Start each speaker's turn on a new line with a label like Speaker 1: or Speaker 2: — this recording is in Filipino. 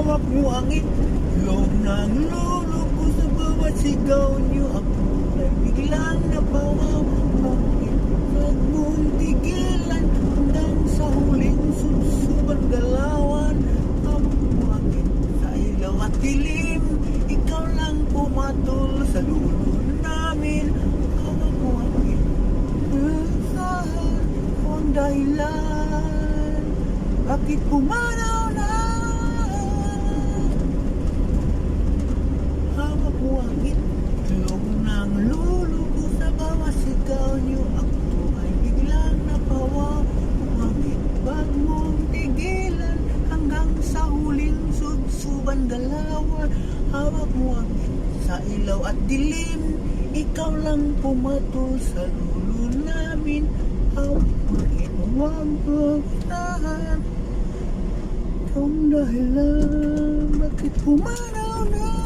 Speaker 1: hawak mo ang itlog ng lolo ko. Sa bawat sigaw niyo ako ay biglang napawaw. Bakit huwag mong tigilan hanggang sa huling susuban galawan? Hawak mo ang sa ilaw at dilim, ikaw lang pumatol sa lulo namin. Hawak mo ang saan ang dahilan? Bakit pumanaw na? Hawak mo ang itlog ng lulo ko. Sa bawat sigaw niyo ako ay biglang napawaw. Bakit wag mong tigilan hanggang sa huling subsuban galawan? Hawak mo ang sa ilaw at dilim, ikaw lang pumatol sa lulo namin. Hawak mo ang pagtahan. Kung dahilan, bakit pumanaw na?